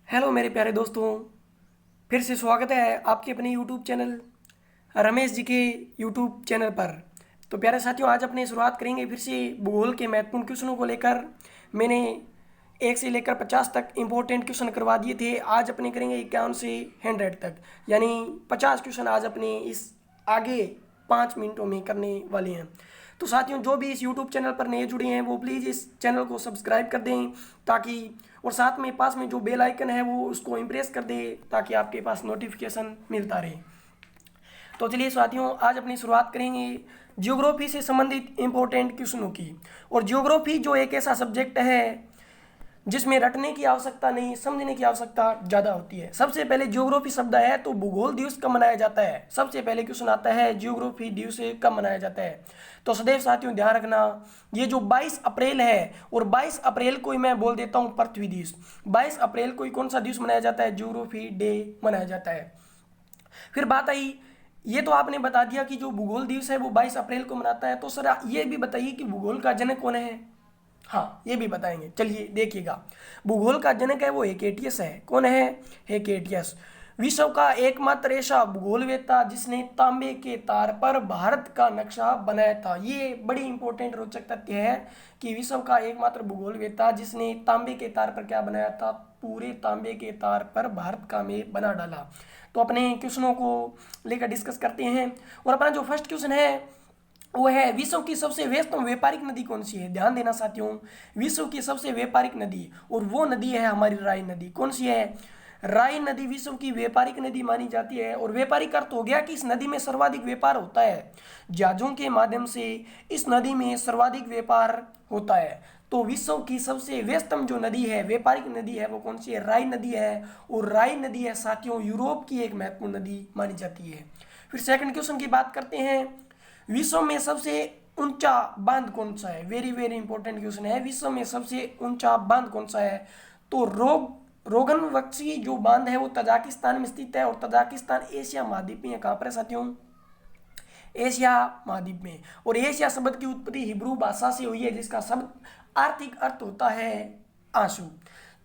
Hello मेरे प्यारे दोस्तों। फिर से स्वागत है आपके अपने यूट्यूब चैनल रमेश जी के यूट्यूब चैनल पर। तो प्यारे साथियों, आज अपने शुरुआत करेंगे फिर से भूगोल के महत्वपूर्ण क्वेश्चनों को लेकर। मैंने 1 से लेकर 50 तक इम्पोर्टेंट क्वेश्चन करवा दिए थे। आज अपने करेंगे 51 से 100 तक, यानी 50 क्वेश्चन आज अपने इस आगे 5 मिनटों में करने वाले हैं। तो साथियों, जो भी इस यूट्यूब चैनल पर नए जुड़े हैं वो प्लीज़ इस चैनल को सब्सक्राइब कर दें, ताकि और साथ में पास में जो बेल आइकन है वो उसको इम्प्रेस कर दे, ताकि आपके पास नोटिफिकेशन मिलता रहे। तो चलिए साथियों, आज अपनी शुरुआत करेंगे जियोग्राफी से संबंधित इम्पोर्टेंट क्वेश्चनों की। और जियोग्राफी जो एक ऐसा सब्जेक्ट है जिसमें रटने की आवश्यकता नहीं, समझने की आवश्यकता ज़्यादा होती है। सबसे पहले जियोग्राफी शब्द है तो भूगोल दिवस कब मनाया जाता है। सबसे पहले क्वेश्चन आता है जियोग्राफी दिवस कब मनाया जाता है। तो सदैव साथियों ध्यान रखना, ये जो 22 अप्रैल है, और 22 अप्रैल को ही मैं बोल देता हूँ पृथ्वी दिवस। 22 अप्रैल को ही कौन सा दिवस मनाया जाता है? जियोग्राफी डे मनाया जाता है। फिर बात आई, ये तो आपने बता दिया कि जो भूगोल दिवस है वो 22 अप्रैल को मनाता है। तो सर ये भी बताइए कि भूगोल का जनक कौन है? हाँ, ये भी बताएंगे। चलिए देखिएगा, भूगोल का जनक है वो हेकेटियस है। कौन है? हेकेटियस। विश्व का एकमात्र ऐसा भूगोलवेत्ता जिसने तांबे के तार पर भारत का नक्शा बनाया था। ये बड़ी इंपॉर्टेंट रोचक तथ्य है कि विश्व का एकमात्र भूगोलवेत्ता जिसने तांबे के तार पर क्या बनाया था? पूरे तांबे के तार पर भारत का मैप बना डाला। तो अपने क्वेश्चनों को लेकर डिस्कस करते हैं। और अपना जो फर्स्ट क्वेश्चन है वो है, विश्व की सबसे व्यस्तम व्यापारिक नदी कौन सी है? ध्यान देना साथियों, विश्व की सबसे व्यापारिक नदी, और वो नदी है हमारी राइन नदी। कौन सी है? राइन नदी विश्व की व्यापारिक नदी मानी जाती है। और व्यापारिक अर्थ हो गया कि इस नदी में सर्वाधिक व्यापार होता है। जहाजों के माध्यम से इस नदी में सर्वाधिक व्यापार होता है। तो विश्व की सबसे व्यस्तम जो नदी है, व्यापारिक नदी है, वो कौन सी है? राइन नदी है। और राइन नदी है साथियों यूरोप की एक महत्वपूर्ण नदी मानी जाती है। फिर सेकंड क्वेश्चन की बात करते हैं, विश्व में सबसे ऊंचा बांध कौन सा है? वेरी वेरी इंपॉर्टेंट क्वेश्चन है। विश्व में सबसे ऊंचा बांध कौन सा है? तो रोगन वक्सी जो बांध है वो तजाकिस्तान में स्थित है। और तजाकिस्तान एशिया महाद्वीप में है। कहाँ पर है साथियों? एशिया महाद्वीप में। और एशिया शब्द की उत्पत्ति हिब्रू भाषा से हुई है, जिसका शब्द आर्थिक अर्थ होता है आंसू।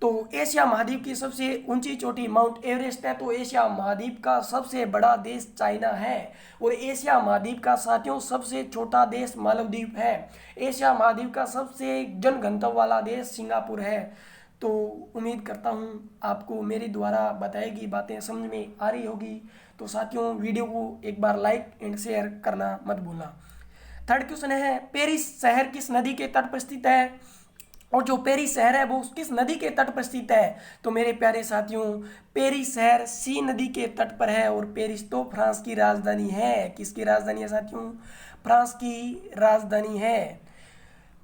तो एशिया महाद्वीप की सबसे ऊंची चोटी माउंट एवरेस्ट है। तो एशिया महाद्वीप का सबसे बड़ा देश चाइना है। और एशिया महाद्वीप का साथियों सबसे छोटा देश मालदीव है। एशिया महाद्वीप का सबसे जनघनत्व वाला देश सिंगापुर है। तो उम्मीद करता हूँ आपको मेरे द्वारा बताई गई बातें समझ में आ रही होगी। तो साथियों, वीडियो को एक बार लाइक एंड शेयर करना मत भूलना। थर्ड क्वेश्चन है, पेरिस शहर किस नदी के तट पर स्थित है? और जो पेरिस शहर है वो किस नदी के तट पर स्थित है? तो मेरे प्यारे साथियों, पेरिस शहर सी नदी के तट पर है। और पेरिस तो फ्रांस की राजधानी है। किसकी राजधानी है साथियों? फ्रांस की राजधानी है।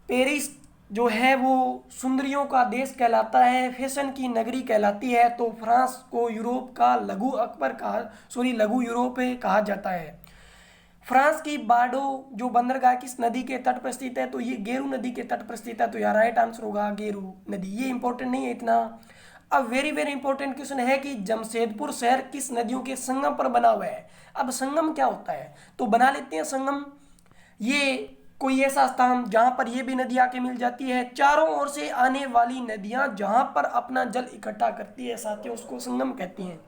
पेरिस जो है वो सुंदरियों का देश कहलाता है, फैशन की नगरी कहलाती है। तो फ्रांस को यूरोप का लघु यूरोप कहा जाता है। फ्रांस की बार्डो जो बंदरगाह किस नदी के तट पर स्थित है? तो ये गेरू नदी के तट पर स्थित है। तो यार राइट आंसर होगा गेरू नदी। ये इंपॉर्टेंट नहीं है इतना। अब वेरी वेरी इंपॉर्टेंट क्वेश्चन है कि जमशेदपुर शहर किस नदियों के संगम पर बना हुआ है? अब संगम क्या होता है तो बना लेते हैं संगम। ये कोई ऐसा स्थान जहां पर ये भी नदी आके मिल जाती है, चारों ओर से आने वाली नदियां जहां पर अपना जल इकट्ठा करती है साथियों, उसको संगम कहती हैं।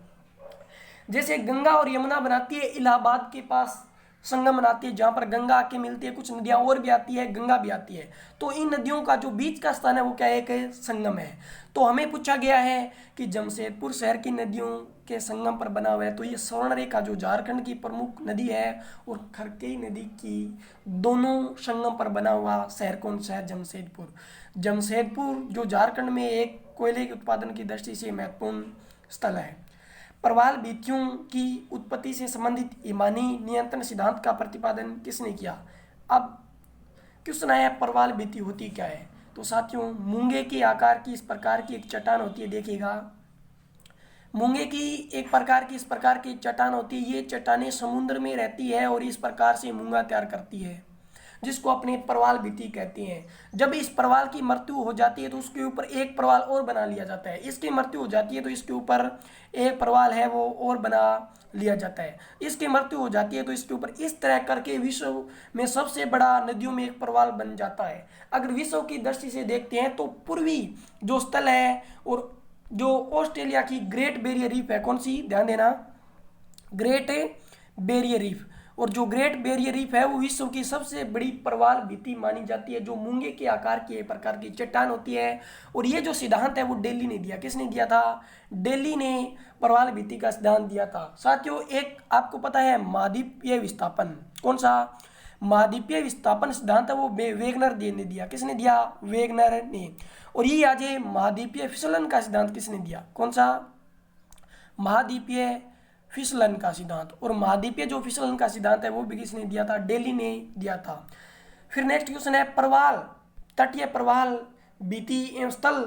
जैसे गंगा और यमुना बनाती है इलाहाबाद के पास संगम बनाती है, जहाँ पर गंगा आके मिलती है। कुछ नदियाँ और भी आती है, गंगा भी आती है। तो इन नदियों का जो बीच का स्थान है वो क्या है? एक संगम है। तो हमें पूछा गया है कि जमशेदपुर शहर की नदियों के संगम पर बना हुआ है। तो ये स्वर्ण रेखा जो झारखंड की प्रमुख नदी है और खरकई नदी की दोनों संगम पर बना हुआ शहर कौन सा है? जमशेदपुर। जमशेदपुर जो झारखंड में एक कोयले के उत्पादन की दृष्टि से महत्वपूर्ण स्थल है। प्रवाल भित्तियों की उत्पत्ति से संबंधित ईमानी नियंत्रण सिद्धांत का प्रतिपादन किसने किया? अब क्वेश्चन आया, प्रवाल भित्ति होती क्या है? तो साथियों, मूंगे के आकार की इस प्रकार की एक चट्टान होती है। देखिएगा, मूंगे की एक प्रकार की इस प्रकार की चट्टान होती है। ये चट्टानें समुद्र में रहती है और इस प्रकार से मूंगा तैयार करती है, जिसको अपने प्रवाल भित्ति कहते हैं। जब इस प्रवाल की मृत्यु हो जाती है तो उसके ऊपर एक प्रवाल और बना लिया जाता है। इसकी मृत्यु हो जाती है तो इसके ऊपर एक प्रवाल है वो और बना लिया जाता है। इसकी मृत्यु हो जाती है तो इसके ऊपर इस तरह करके विश्व में सबसे बड़ा नदियों में एक प्रवाल बन जाता है। अगर विश्व की दृष्टि से देखते हैं तो पूर्वी जो स्थल है और जो ऑस्ट्रेलिया की ग्रेट बैरियर रीफ है, कौन सी, ध्यान देना, ग्रेट बैरियर रीफ। और जो ग्रेट बैरियर रीफ है वो विश्व की सबसे बड़ी प्रवाल भित्ति मानी जाती है, जो मूंगे के आकार की एक प्रकार की चट्टान होती है। और ये जो सिद्धांत है वो दिल्ली ने दिया, किसने दिया था, दिल्ली ने प्रवाल भित्ति का सिद्धांत दिया था। साथियों एक आपको पता है महाद्वीपीय विस्थापन, कौन सा, महाद्वीपीय विस्थापन सिद्धांत है वो वेगनर ने दिया, किसने दिया, वेगनर ने। और ये आज महाद्वीपीय फिसलन का सिद्धांत किसने दिया, कौन सा, महाद्वीपीय फिसलन का सिद्धांत। और महाद्वीपीय जो फिसलन का सिद्धांत है वो भी किसने दिया था, दिल्ली ने दिया था। फिर नेक्स्ट क्वेश्चन है, प्रवाल, तटीय प्रवाल भित्ति एवं स्थल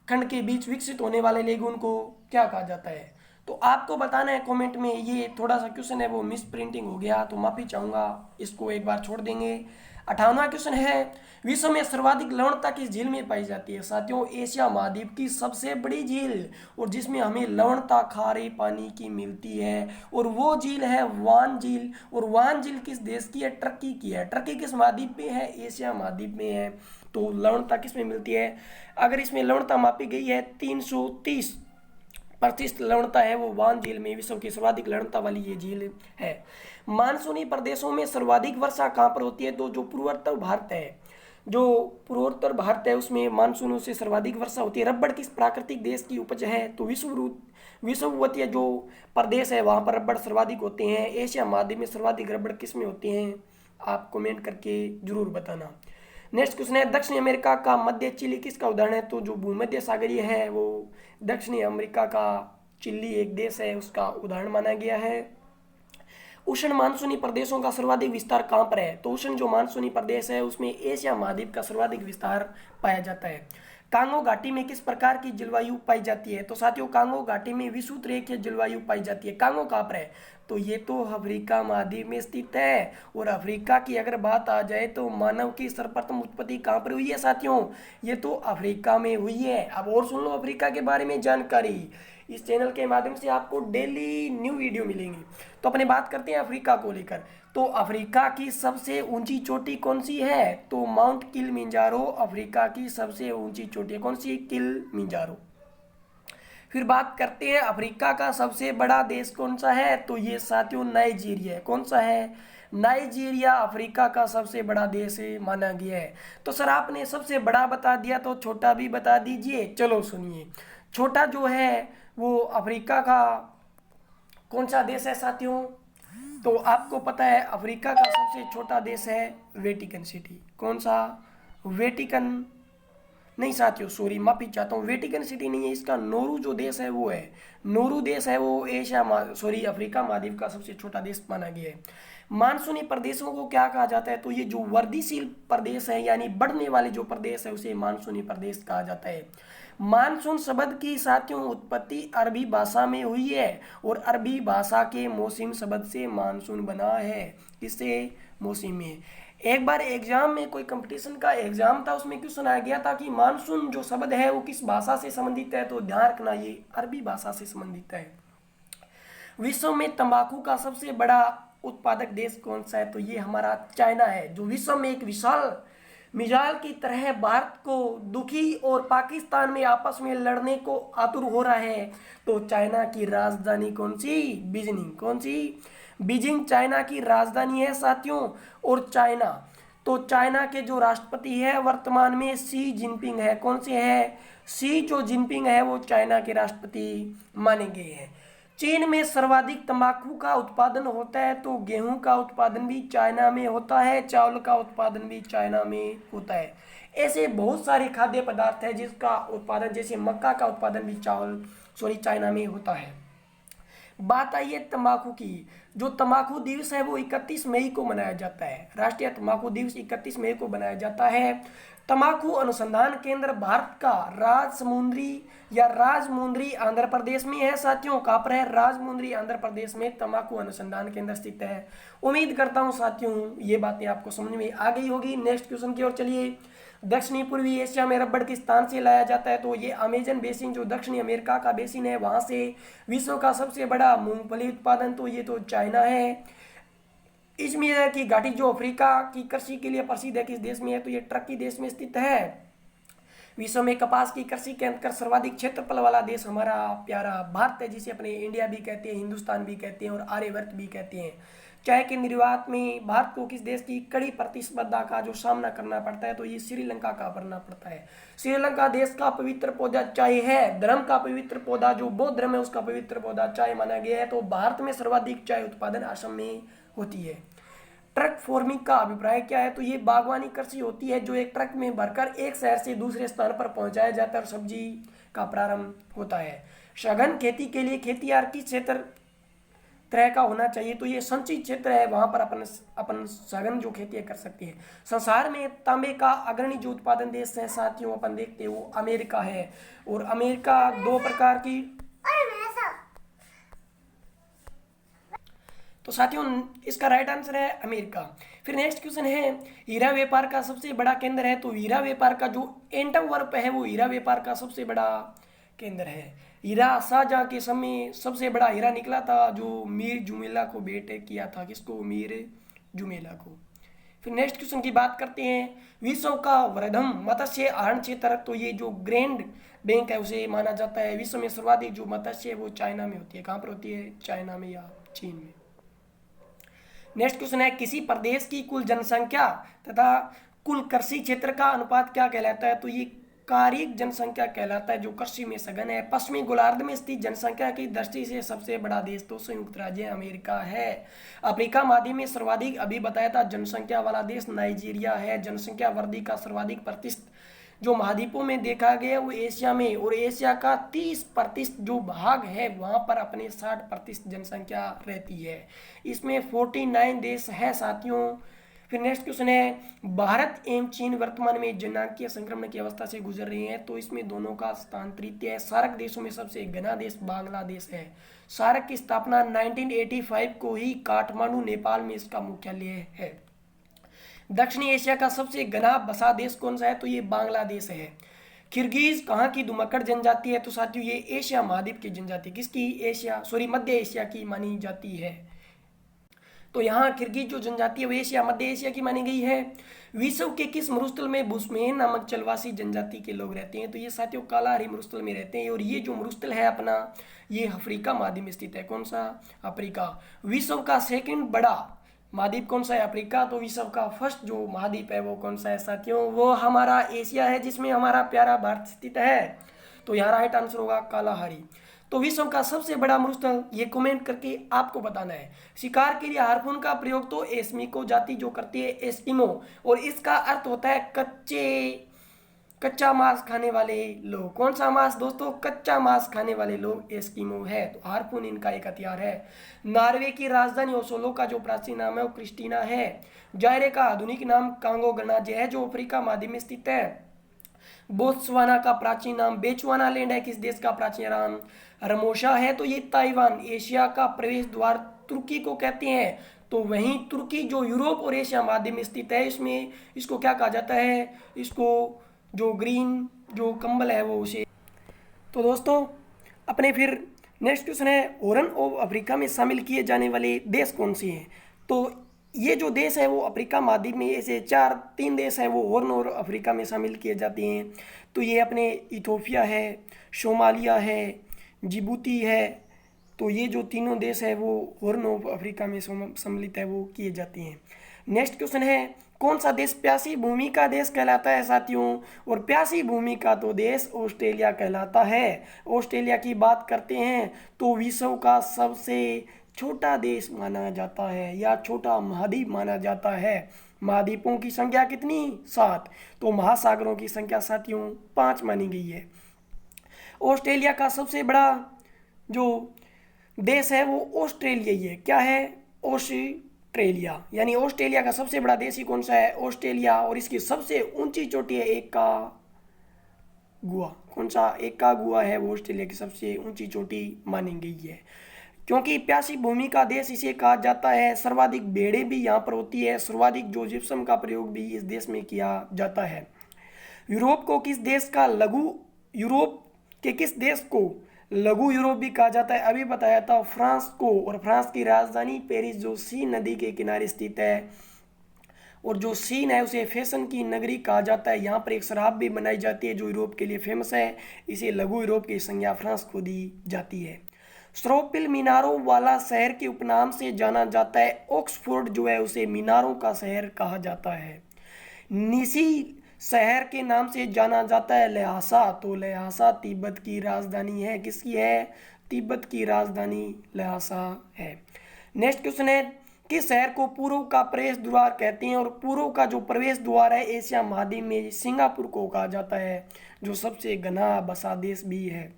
खंड के बीच विकसित होने वाले लेगून को क्या कहा जाता है। तो आपको बताना है कमेंट में। ये थोड़ा सा क्वेश्चन है वो मिस प्रिंटिंग हो गया तो माफी चाहूंगा, इसको एक बार छोड़ देंगे। 58वां क्वेश्चन है, विश्व में सर्वाधिक लवणता किस झील में पाई जाती है। साथियों एशिया महाद्वीप की सबसे बड़ी झील और जिसमें हमें लवणता खारे पानी की मिलती है, और वो झील है वान झील। और वान झील किस देश की है, टर्की की है। टर्की किस महाद्वीप में है, एशिया महाद्वीप में है। तो लवणता किस में मिलती है, अगर इसमें लवणता मापी गई है 330% लवणता है वो वान झील में, विश्व की सर्वाधिक लवणता वाली ये झील है। मानसूनी प्रदेशों में सर्वाधिक वर्षा कहाँ पर होती है, तो जो पूर्वोत्तर भारत है, जो पूर्वोत्तर भारत है उसमें मानसूनों से सर्वाधिक वर्षा होती है। रबड़ किस प्राकृतिक देश की उपज है, तो विषुववतीय जो प्रदेश है वहाँ पर रबड़ सर्वाधिक होते हैं। एशिया महाद्वीप में सर्वाधिक रबड़ किस में होते हैं, आप कमेंट करके जरूर बताना। नेक्स्ट क्वेश्चन है, दक्षिण अमेरिका का मध्य चिली किसका उदाहरण है। तो जो भूमध्य सागरीय है वो दक्षिणी अमेरिका का चिली एक देश है, उसका उदाहरण माना गया है। उष्ण मानसूनी प्रदेशों का सर्वाधिक विस्तार कहाँ पर है, तो उष्ण जो मानसूनी प्रदेश है उसमें एशिया महाद्वीप का सर्वाधिक विस्तार पाया जाता है। कांगो घाटी में किस प्रकार की जलवायु पाई जाती है, तो साथियों कांगो घाटी में विषुवत रेखीय जलवायु पाई जाती है। कांगो कहाँ पर है, तो ये तो अफ्रीका महाद्वीप में स्थित है। और अफ्रीका की अगर बात आ जाए तो मानव की सर्वप्रथम उत्पत्ति कहाँ पर हुई है साथियों, ये तो अफ्रीका में हुई है। अब और सुन लो अफ्रीका के बारे में जानकारी, इस चैनल के माध्यम से आपको डेली न्यू वीडियो मिलेंगी। तो अपने बात करते हैं अफ्रीका को लेकर। तो अफ्रीका की सबसे ऊंची चोटी कौन सी है, तो माउंट किलिमंजारो अफ्रीका की सबसे ऊंची चोटी है, कौन सी, किलिमंजारो। फिर बात करते हैं अफ्रीका का सबसे बड़ा देश कौन सा है, तो ये साथियों नाइजीरिया है। कौन सा है, नाइजीरिया अफ्रीका का सबसे बड़ा देश माना गया है। तो सर आपने सबसे बड़ा बता दिया तो छोटा भी बता दीजिए। चलो सुनिए, छोटा जो है वो अफ्रीका का कौन सा देश है साथियों, तो आपको पता है अफ्रीका का सबसे छोटा देश है वेटिकन सिटी। कौन सा, वेटिकन नहीं साथियों, सॉरी माफी चाहता हूँ, वेटिकन सिटी नहीं है, इसका नोरू जो देश है वो है, नोरू देश है वो सॉरी अफ्रीका महाद्वीप का सबसे छोटा देश माना गया है। मानसूनी प्रदेशों को क्या कहा जाता है, तो ये जो वर्धशील प्रदेश है यानी बढ़ने वाले जो प्रदेश है उसे मानसूनी प्रदेश कहा जाता है। मानसून शब्द की साथियों उत्पत्ति अरबी भाषा में हुई है और अरबी भाषा के मौसम शब्द से मानसून बना है। किससे, मौसम में। एक बार एग्जाम में कोई कंपटीशन का एग्जाम था, उसमें क्वेश्चन आ गया था कि मानसून जो शब्द है वो किस भाषा से संबंधित है, तो ध्यान रखना ये अरबी भाषा से संबंधित है। विश्व में तंबाकू का सबसे बड़ा उत्पादक देश कौन सा है, तो ये हमारा चाइना है, जो विश्व में एक विशाल मिसाल की तरह भारत को दुखी और पाकिस्तान में आपस में लड़ने को आतुर हो रहा है। तो चाइना की राजधानी कौन सी, बीजिंग। कौन सी, बीजिंग चाइना की राजधानी है साथियों। और चाइना, तो चाइना के जो राष्ट्रपति है वर्तमान में शी जिनपिंग है। कौन से है, शी जो जिनपिंग है वो चाइना के राष्ट्रपति माने गए हैं। चीन में सर्वाधिक तंबाकू का उत्पादन होता है, तो गेहूं का उत्पादन भी चाइना में होता है, चावल का उत्पादन भी चाइना में होता है। ऐसे बहुत सारे खाद्य पदार्थ है जिसका उत्पादन, जैसे मक्का का उत्पादन भी चाइना में होता है। बात आई है तंबाकू की, जो तंबाकू दिवस है वो 31 मई को मनाया जाता है। राष्ट्रीय तंबाकू दिवस 31 मई को मनाया जाता है। तंबाकू अनुसंधान केंद्र भारत का राजमुंद्री आंध्र प्रदेश में है साथियों। कहाँ पर है, राजमुंद्री आंध्र प्रदेश में तंबाकू अनुसंधान केंद्र स्थित है। उम्मीद करता हूँ साथियों ये बातें आपको समझ में आ गई होगी। नेक्स्ट क्वेश्चन की ओर चलिए। दक्षिणी पूर्वी एशिया में रबड़ किस स्थान से लाया जाता है, तो ये अमेजन बेसिन जो दक्षिणी अमेरिका का बेसिन है वहां से। विश्व का सबसे बड़ा मूंगफली उत्पादन, तो ये तो चाइना है। इजमिर की घाटी जो अफ्रीका की कृषि के लिए प्रसिद्ध है, किस देश में है, तो ये टर्की देश में स्थित है। विश्व में कपास की कृषि के अंतर्गत सर्वाधिक क्षेत्रफल वाला देश हमारा प्यारा भारत है, जिसे अपने इंडिया भी कहते हैं, हिंदुस्तान भी कहते हैं और आर्यवर्त भी कहते हैं। चाय के निर्यात में भारत को किस देश की कड़ी प्रतिस्पर्धा का जो सामना करना पड़ता है, तो ये श्रीलंका का करना पड़ता है। श्रीलंका देश का पवित्र पौधा चाय है। धर्म का पवित्र पौधा जो बौद्ध धर्म है उसका पवित्र पौधा चाय माना गया है। तो भारत में सर्वाधिक चाय उत्पादन असम में होती है। ट्रक फार्मिंग का अभिप्राय क्या है, तो ये बागवानी कृषि होती है जो एक ट्रक में भरकर एक शहर से दूसरे स्थान पर पहुंचाया जाता है और सब्जी का प्रारंभ होता है। सघन खेती के लिए खेतियार किस क्षेत्र तरह का होना चाहिए, तो ये संचित क्षेत्र है, वहां पर अपन सघन जो खेती कर सकते हैं। संसार में तांबे का अग्रणी जो उत्पादन देश है साथियों, अपन देखते हैं वो अमेरिका है। और अमेरिका दो प्रकार की, तो साथियों इसका राइट आंसर है अमेरिका। फिर नेक्स्ट क्वेश्चन है, हीरा व्यापार का सबसे बड़ा केंद्र है, तो हीरा व्यापार का जो एंटवर्प है वो हीरा व्यापार का सबसे बड़ा केंद्र है। हीरा शाहजहां के समय सबसे बड़ा हीरा निकला था जो मीर जुमेला को भेंट किया था, किसको, मीर जुमेला को। फिर नेक्स्ट क्वेश्चन की बात करते हैं, विश्व का वृहत्तम मत्स्य आहरण क्षेत्र, तो ये जो ग्रैंड बैंक है उसे माना जाता है। विश्व में सर्वाधिक जो मत्स्य है वो चाइना में होती है। कहाँ पर होती है, चाइना में या चीन में। नेक्स्ट क्वेश्चन है, किसी प्रदेश की कुल जनसंख्या तथा कुल कृषि क्षेत्र का अनुपात क्या कहलाता है, तो ये कारिक जनसंख्या कहलाता है जो कृषि में सघन है। पश्चिमी गोलार्ध में स्थित जनसंख्या की दृष्टि से सबसे बड़ा देश तो संयुक्त राज्य अमेरिका है। अफ्रीका महाद्वीप में सर्वाधिक अभी बताया था जनसंख्या वाला देश नाइजीरिया है। जनसंख्या वृद्धि का सर्वाधिक प्रतिशत जो महाद्वीपों में देखा गया वो एशिया में, और एशिया का 30% जो भाग है वहाँ पर अपने 60% जनसंख्या रहती है। इसमें 49 देश है साथियों। फिर नेक्स्ट क्वेश्चन है, भारत एवं चीन वर्तमान में जनांकीय संक्रमण की अवस्था से गुजर रहे हैं, तो इसमें दोनों का स्थान तृतीय है। सार्क देशों में सबसे घना देश बांग्लादेश है। सार्क की स्थापना 1985 को ही काठमांडू नेपाल में इसका मुख्यालय है। दक्षिणी एशिया का सबसे घना बसा देश कौन सा है, तो ये बांग्लादेश है। किर्गिज कहाँ की दुमक्कड़ जनजाति है, तो साथियों ये एशिया महाद्वीप की जनजाति, किसकी, मध्य एशिया की मानी जाती है। तो यहाँ किर्गिज जो जनजाति है वो एशिया मध्य एशिया की मानी गई है। विश्व के किस मरुस्थल में बुश्मेन नामक चलवासी जनजाति के लोग रहते हैं, तो ये साथियों कालाहारी मरुस्थल में रहते हैं। और ये जो मरुस्थल है अपना ये अफ्रीका महाद्वीप में स्थित है। कौन सा, अफ्रीका। विश्व का सेकंड बड़ा महाद्वीप कौन सा है, अफ्रीका। तो विश्व का फर्स्ट जो महाद्वीप है वो कौन सा है साथियों, वो हमारा एशिया है, जिसमें हमारा प्यारा भारत स्थित है। तो यहाँ राइट आंसर होगा कालाहारी। तो विश्व का सबसे बड़ा मरुस्थल ये कमेंट करके आपको बताना है। शिकार के लिए हार्पून का प्रयोग तो एस्किमो जाति जो करती है, एस्किमो, और इसका अर्थ होता है कच्चा मांस खाने वाले लोग। कौन सा मांस दोस्तों, कच्चा मांस खाने वाले लोग एस्किमो है। तो हार्पून इनका एक हथियार है। नॉर्वे की राजधानी ओस्लो का जो प्राचीन नाम है वो क्रिस्टीना है। जायरे का आधुनिक नाम कांगो गणराज्य है जो अफ्रीका महाद्वीप में स्थित है। बोत्सवाना का प्राचीन नाम बेचुआना लैंड है, किस देश का प्राचीन नाम, रमोशा है। तो ये ताइवान, एशिया का प्रवेश द्वार तुर्की को कहते हैं। तो वहीं तुर्की जो यूरोप और एशिया महाद्वीप में स्थित है, इसमें इसको क्या कहा जाता है, इसको जो ग्रीन जो कंबल है वो उसे। तो दोस्तों अपने फिर नेक्स्ट क्वेश्चन है, हॉर्न ऑफ अफ्रीका में शामिल किए जाने वाले देश कौन से हैं। तो ये जो देश है वो अफ्रीका महाद्वीप में ऐसे तीन देश हैं वो हॉर्न और अफ्रीका में शामिल किए जाते हैं। तो ये अपने इथोपिया है, सोमालिया है, जिबूती है। तो ये जो तीनों देश है वो हॉर्न ऑफ अफ्रीका में सम्मिलित है वो किए जाते हैं। नेक्स्ट क्वेश्चन है, कौन सा देश प्यासी भूमि का देश कहलाता है साथियों, और प्यासी भूमि का तो देश ऑस्ट्रेलिया कहलाता है। ऑस्ट्रेलिया की बात करते हैं तो विश्व का सबसे छोटा देश माना जाता है या छोटा महाद्वीप माना जाता है। महाद्वीपों की संख्या कितनी, 7। तो महासागरों की संख्या साथियों 5 मानी गई है। ऑस्ट्रेलिया का सबसे बड़ा जो देश है वो ऑस्ट्रेलिया ही है। क्या है, ऑस्ट्रेलिया, यानी ऑस्ट्रेलिया का सबसे बड़ा देश ही कौन सा है, ऑस्ट्रेलिया। और इसकी सबसे ऊंची चोटी है एक का गुआ। कौन सा, एक का गुआ है वो ऑस्ट्रेलिया की सबसे ऊंची चोटी मानी गई है। क्योंकि प्यासी भूमि का देश इसे कहा जाता है। सर्वाधिक भेड़ें भी यहाँ पर होती है। सर्वाधिक जो जिप्सम का प्रयोग भी इस देश में किया जाता है। यूरोप को किस देश का यूरोप के किस देश को लघु यूरोप भी कहा जाता है, अभी बताया था फ्रांस को। और फ्रांस की राजधानी पेरिस जो सी नदी के किनारे स्थित है और जो चीन है उसे फैशन की नगरी कहा जाता है। यहाँ पर एक शराब भी बनाई जाती है जो यूरोप के लिए फेमस है। इसे लघु यूरोप की संज्ञा फ्रांस को दी जाती है। स्ट्रोपिल मीनारों वाला शहर के उपनाम से जाना जाता है। ऑक्सफोर्ड जो है उसे मीनारों का शहर कहा जाता है। निसी शहर के नाम से जाना जाता है ल्हासा। तो ल्हासा तिब्बत की राजधानी है। किसकी है? तिब्बत की राजधानी ल्हासा है। नेक्स्ट क्वेश्चन है, किस शहर को पूर्व का प्रवेश द्वार कहते हैं? और पूर्व का जो प्रवेश द्वार है एशिया महाद्वीप में सिंगापुर को कहा जाता है, जो सबसे घना बसा देश भी है।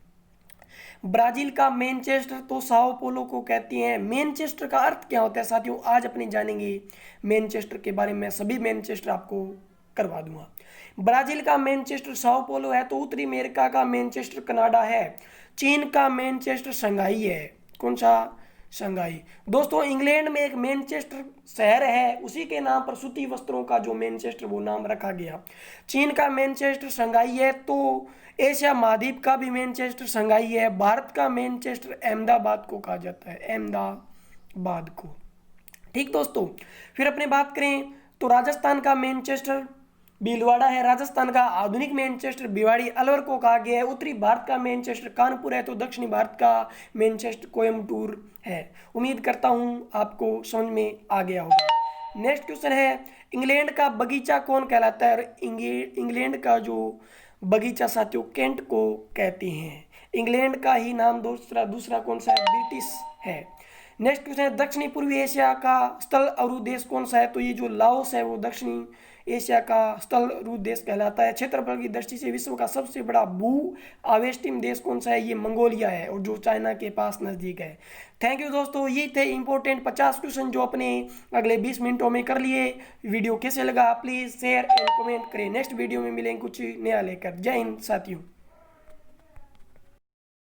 ब्राजील का मैनचेस्टर तो साओ पोलो को कहते हैं। मैनचेस्टर का अर्थ क्या होता है साथियों? आज अपने जानेंगे मैनचेस्टर के बारे में। सभी मैनचेस्टर आपको करवा दूंगा। ब्राजील का मैनचेस्टर साओ पोलो है। तो उत्तरी अमेरिका का मैनचेस्टर कनाडा है। चीन का मैनचेस्टर शंघाई है। कौन सा? शंघाई। दोस्तों इंग्लैंड में एक मैनचेस्टर शहर है, उसी के नाम पर सूती वस्त्रों का जो मैनचेस्टर वो नाम रखा गया। चीन का मैनचेस्टर शंघाई है। तो एशिया महाद्वीप का भी मैनचेस्टर शंघाई है। भारत का मैनचेस्टर अहमदाबाद को कहा जाता है, अहमदाबाद को। ठीक दोस्तों, फिर अपने बात करें तो राजस्थान का मैनचेस्टर भीलवाड़ा है। राजस्थान का आधुनिक मैनचेस्टर भिवाड़ी अलवर को कहा गया है। उत्तरी भारत का मैनचेस्टर कानपुर है। तो दक्षिणी भारत का मैनचेस्टर कोयम्बटूर है। उम्मीद करता हूं आपको समझ में आ गया होगा। नेक्स्ट क्वेश्चन है, इंग्लैंड का बगीचा कौन कहलाता है? और इंग्लैंड का जो बगीचा साथियों केंट को कहते हैं। इंग्लैंड का ही नाम दूसरा कौन सा है? ब्रिटिश है। नेक्स्ट क्वेश्चन है, दक्षिणी पूर्वी एशिया का स्थल अवरुद्ध देश कौन सा है? तो ये जो लाओस है वो दक्षिणी एशिया का स्थल अवरुद्ध देश कहलाता है। क्षेत्रफल की दृष्टि से विश्व का सबसे बड़ा भू आवेष्टित देश कौन सा है? ये मंगोलिया है, और जो चाइना के पास नज़दीक है। थैंक यू दोस्तों, ये थे इंपॉर्टेंट 50 क्वेश्चन जो अपने अगले 20 मिनटों में कर लिए। वीडियो कैसे लगा प्लीज़ शेयर एंड कमेंट करें। नेक्स्ट वीडियो में मिलेंगे कुछ नया लेकर। जय हिंद साथियों।